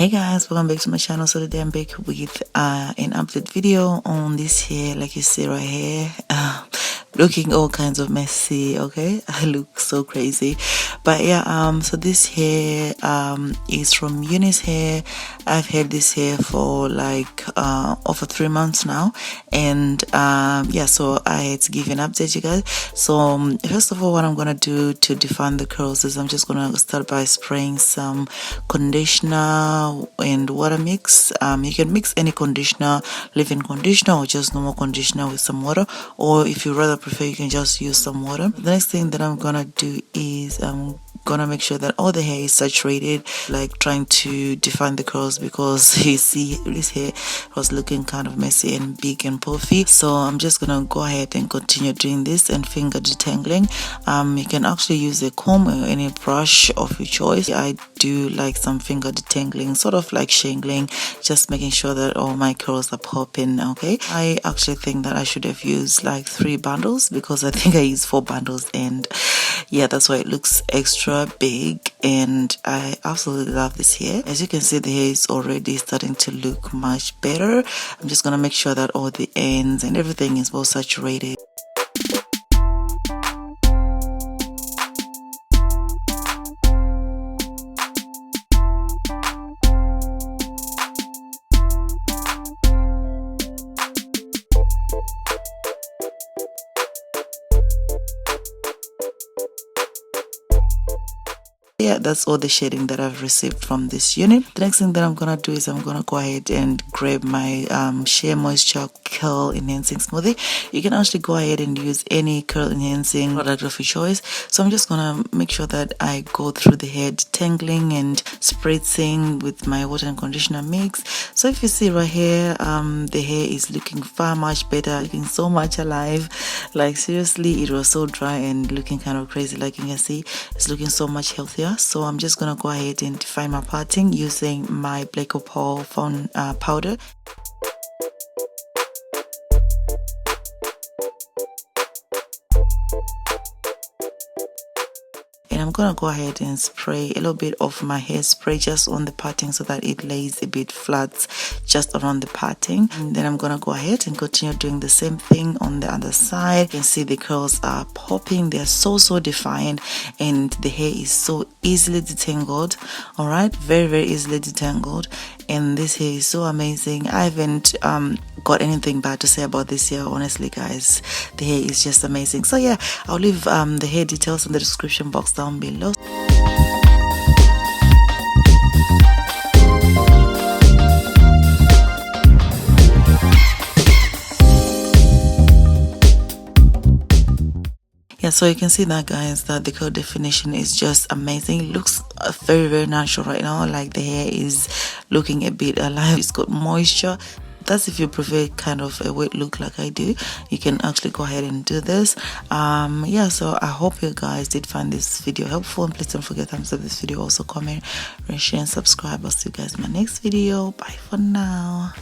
Hey guys, welcome back to my channel. So today I'm back with an update video on this hair. Like you see right here, looking all kinds of messy. Okay, I look so crazy, but yeah, so this hair is from UNice hair. I've had this hair for like over 3 months now, and yeah, so I had to give you an update, you guys. So first of all, what I'm gonna do to define the curls is I'm just gonna start by spraying some conditioner and water mix. You can mix any conditioner, leave-in conditioner, or just normal conditioner with some water, or if you rather prefer, you can just use some water. The next thing that I'm gonna do is gonna make sure that all the hair is saturated, like trying to define the curls, because you see this hair was looking kind of messy and big and puffy. So I'm just gonna go ahead and continue doing this and finger detangling. You can actually use a comb or any brush of your choice. I do like some finger detangling, sort of like shingling, just making sure that all my curls are popping. Okay, I actually think that I should have used like 3 bundles, because I think I used 4 bundles, and yeah, that's why it looks extra big, and I absolutely love this hair. As you can see, the hair is already starting to look much better. I'm just gonna make sure that all the ends and everything is well saturated. Yeah, that's all the shading that I've received from this unit. The next thing that I'm gonna do is I'm gonna go ahead and grab my Shea Moisture Curl Enhancing Smoothie. You can actually go ahead and use any curl enhancing product of your choice. So I'm just gonna make sure that I go through the hair detangling and spritzing with my water and conditioner mix. So if you see right here, the hair is looking far much better, looking so much alive. Like seriously, it was so dry and looking kind of crazy. Like you can see, it's looking so much healthier. So I'm just gonna go ahead and define my parting using my Black Opal Fawn powder. And I'm gonna go ahead and spray a little bit of my hairspray just on the parting so that it lays a bit flat just around the parting. And then I'm gonna go ahead and continue doing the same thing on the other side. You can see the curls are popping, they're so defined, and the hair is so easily detangled. All right, very easily detangled, and this hair is so amazing. I haven't got anything bad to say about this hair, honestly guys. The hair is just amazing. So yeah, I'll leave the hair details in the description box down below. Yeah, so you can see that guys, that the curl definition is just amazing. It looks very natural right now. Like the hair is looking a bit alive, it's got moisture. That's if you prefer kind of a wet look like I do. You can actually go ahead and do this. Yeah, so I hope you guys did find this video helpful, and please don't forget to thumbs up this video, also comment, share and subscribe. I'll see you guys in my next video. Bye for now.